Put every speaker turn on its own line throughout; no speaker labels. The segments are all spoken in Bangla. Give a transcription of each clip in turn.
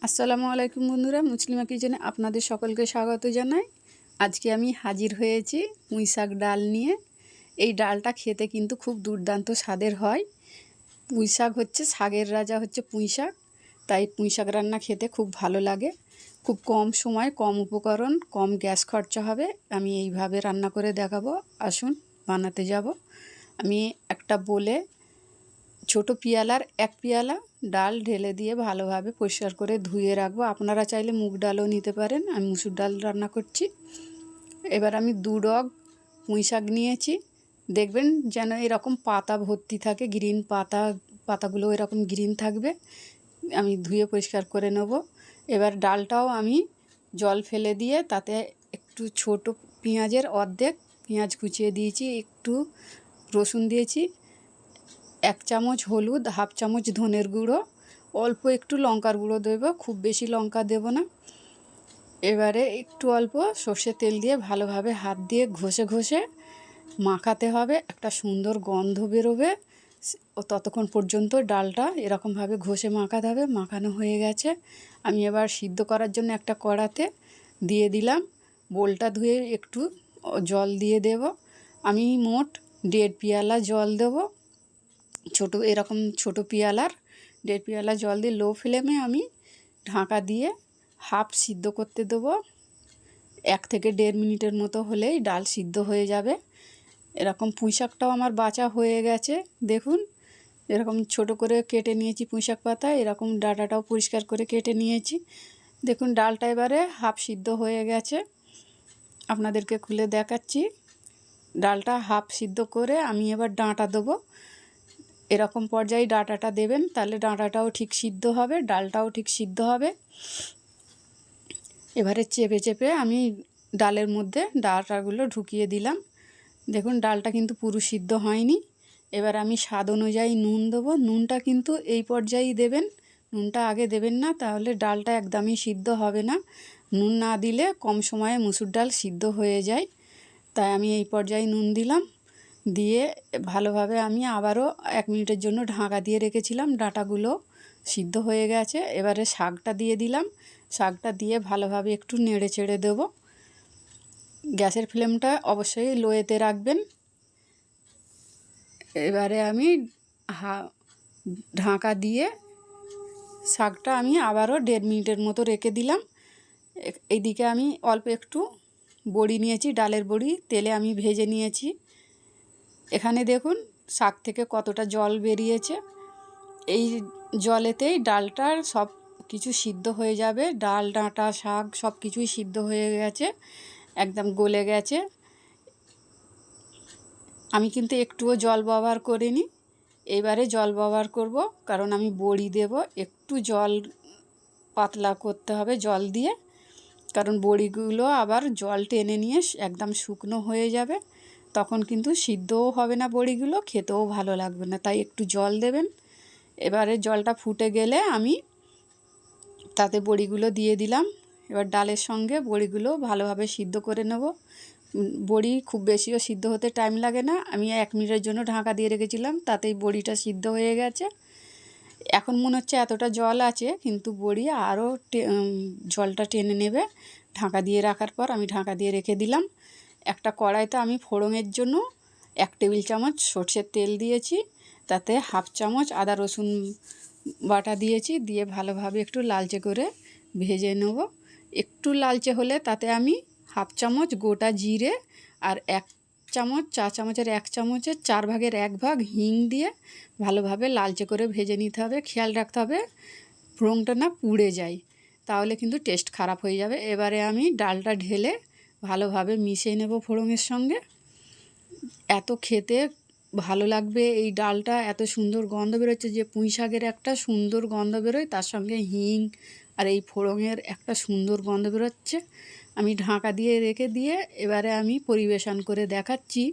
আসসালামু আলাইকুম বন্ধুরা, মুসলিমা কিচেনে আপনাদের সকলকে স্বাগত জানাই। আজকে আমি হাজির হয়েছি পুঁই শাক ডাল নিয়ে। এই ডালটা খেতে কিন্তু খুব দুর্দান্ত স্বাদের হয়। পুঁই শাক হচ্ছে শাকের রাজা, হচ্ছে পুঁই শাক। তাই পুঁই শাক রান্না খেতে খুব ভালো লাগে। খুব কম সময়, কম উপকরণ, কম গ্যাস খরচা হবে। আমি এইভাবে রান্না করে দেখাবো। আসুন বানাতে যাব। আমি একটা বলে ছোট পিয়ালার 1 পিয়ালা ডাল ঢেলে দিয়ে ভালোভাবে পরিষ্কার করে ধুয়ে রাখবো। আপনারা চাইলে মুগ ডালও নিতে পারেন, আমি মুসুর ডাল রান্না করছি। এবার আমি 2 ডগ পুঁই শাক নিয়েছি। দেখবেন যেন এরকম পাতা ভর্তি থাকে, গ্রিন পাতাগুলো এরকম গ্রিন থাকবে। আমি ধুয়ে পরিষ্কার করে নেব। এবার ডালটাও আমি জল ফেলে দিয়ে তাতে একটু ছোট পেঁয়াজের অর্ধেক পেঁয়াজ কুচিয়ে দিয়েছি, একটু রসুন দিয়েছি, 1 চামচ হলুদ, হাফ চামচ ধনের গুঁড়ো, অল্প একটু লঙ্কার গুঁড়ো দেব, খুব বেশি লঙ্কা দেব না। এবারে একটু অল্প সর্ষের তেল দিয়ে ভালোভাবে হাত দিয়ে ঘষে ঘষে মাখাতে হবে। একটা সুন্দর গন্ধ বেরোবে ততক্ষণ পর্যন্ত ডালটা এরকমভাবে ঘষে মাখাতে হবে। মাখানো হয়ে গেছে। আমি এবার সিদ্ধ করার জন্য একটা কড়াতে দিয়ে দিলাম। বোলটা ধুয়ে একটু জল দিয়ে দেব। আমি মোট 1.5 পিয়ালা জল দেব। এরকম ছোট পিয়ালার 1.5 পিয়ালা জল দিয়ে লো ফ্লেমে আমি ঢাকা দিয়ে হাফ সিদ্ধ করতে দেবো। 1 থেকে 1.5 মিনিটের মতো হলেই ডাল সিদ্ধ হয়ে যাবে। এরকম পুঁই শাকটাও আমার বাছা হয়ে গেছে। দেখুন এরকম ছোট করে কেটে নিয়েছি পুঁই শাক পাতা, এরকম ডাঁটাটাও পরিষ্কার করে কেটে নিয়েছি। দেখুন ডালটা এবারে হাফ সিদ্ধ হয়ে গেছে। আপনাদেরকে খুলে দেখাচ্ছি। ডালটা হাফ সিদ্ধ করে আমি এবার ডাঁটা দেবো। এরকম পর্যায়ে ডাঁটাটা দেবেন, তাহলে ডাঁটাটাও ঠিক সিদ্ধ হবে, ডালটাও ঠিক সিদ্ধ হবে। এবারে চেপে চেপে আমি ডালের মধ্যে ডাঁটাগুলো ঢুকিয়ে দিলাম। দেখুন ডালটা কিন্তু পুরো সিদ্ধ হয়নি। এবার আমি স্বাদ অনুযায়ী নুন দেবো। নুনটা কিন্তু এই পর্যায়েই দেবেন, নুনটা আগে দেবেন না, তাহলে ডালটা একদমই সিদ্ধ হবে না। নুন না দিলে কম সময়ে মুসুর ডাল সিদ্ধ হয়ে যায়। তাই আমি এই পর্যায়ে নুন দিলাম। দিয়ে ভালোভাবে আমি আবারও 1 মিনিটের জন্য ঢাকা দিয়ে রেখেছিলাম। ডাঁটাগুলো সিদ্ধ হয়ে গেছে। এবারে শাকটা দিয়ে দিলাম। শাকটা দিয়ে ভালোভাবে একটু নেড়ে চেড়ে দেবো। গ্যাসের ফ্লেমটা অবশ্যই লোয়েতে রাখবেন। এবারে আমি ঢাকা দিয়ে শাকটা আমি আবারও 1.5 মিনিটের মতো রেখে দিলাম। এইদিকে আমি অল্প একটু বড়ি নিয়েছি, ডালের বড়ি, তেলে আমি ভেজে নিয়েছি। এখানে দেখুন শাক থেকে কতটা জল বেরিয়েছে। এই জলেতেই ডালটার সব কিছু সিদ্ধ হয়ে যাবে। ডাল, ডাঁটা, শাক সব কিছুই সিদ্ধ হয়ে গেছে, একদম গলে গেছে। আমি কিন্তু একটুও জল ব্যবহার করিনি। এবারে জল ব্যবহার করব, কারণ আমি বড়ি দেব। একটু জল পাতলা করতে হবে জল দিয়ে, কারণ বড়িগুলো আবার জল টেনে নিয়ে একদম শুকনো হয়ে যাবে। তখন কিন্তু সিদ্ধও হবে না বড়িগুলো, খেতেও ভালো লাগবে না। তাই একটু জল দেবেন। এবারে জলটা ফুটে গেলে আমি তাতে বড়িগুলো দিয়ে দিলাম। এবার ডালের সঙ্গে বড়িগুলো ভালোভাবে সিদ্ধ করে নেব। বড়ি খুব বেশিও সিদ্ধ হতে টাইম লাগে না। আমি 1 মিনিটের জন্য ঢাকা দিয়ে রেখেছিলাম, তাতেই বড়িটা সিদ্ধ হয়ে গেছে। এখন মনে হচ্ছে এতটা জল আছে, কিন্তু বড়ি আরও জলটা টেনে নেবে। ঢাকা দিয়ে রাখার পর আমি ঢাকা দিয়ে রেখে দিলাম। একটা কড়াইতে আমি ফোড়নের জন্য 1 টেবিল চামচ সরষের তেল দিয়েছি, তাতে হাফ চামচ আদা রসুন বাটা দিয়েছি, দিয়ে ভালোভাবে একটু লালচে করে ভেজে নেব। একটু লালচে হলে তাতে আমি হাফ চামচ গোটা জিরে আর 1 চামচ, চা চামচের 1 চামচের 4 ভাগের 1 ভাগ হিং দিয়ে ভালোভাবে লালচে করে ভেজে নিতে হবে। খেয়াল রাখতে হবে ফোড়নটা না পুড়ে যায়, তাহলে কিন্তু টেস্ট খারাপ হয়ে যাবে। এবারে আমি ডালটা ঢেলে ভালোভাবে মিশিয়ে নেব ফোড়নের সঙ্গে। এত খেতে ভালো লাগবে এই ডালটা, এত সুন্দর গন্ধ বেরোচ্ছে, যে পুঁই শাকের একটা সুন্দর গন্ধ বেরোয়, তার সঙ্গে হিং আর এই ফোড়নের একটা সুন্দর গন্ধ বেরোচ্ছে। আমি ঢাকা দিয়ে রেখে দিয়ে এবারে আমি পরিবেশন করে দেখাচ্ছি।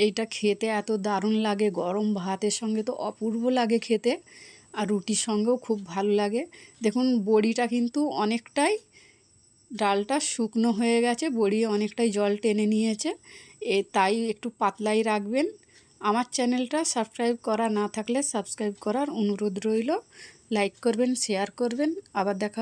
এইটা খেতে এত দারুণ লাগে, গরম ভাতের সঙ্গে তো অপূর্ব লাগে খেতে, আর রুটির সঙ্গেও খুব ভালো লাগে। দেখুন বড়িটা কিন্তু অনেকটাই, ডালটা শুকনো হয়ে গেছে, বড়ি অনেকটাই জল টেনে নিয়েছে। তাই একটু পাতলাই রাখবেন। আমার চ্যানেলটা সাবস্ক্রাইব করা না থাকলে সাবস্ক্রাইব করার অনুরোধ রইল। লাইক করবেন, শেয়ার করবেন। আবার দেখা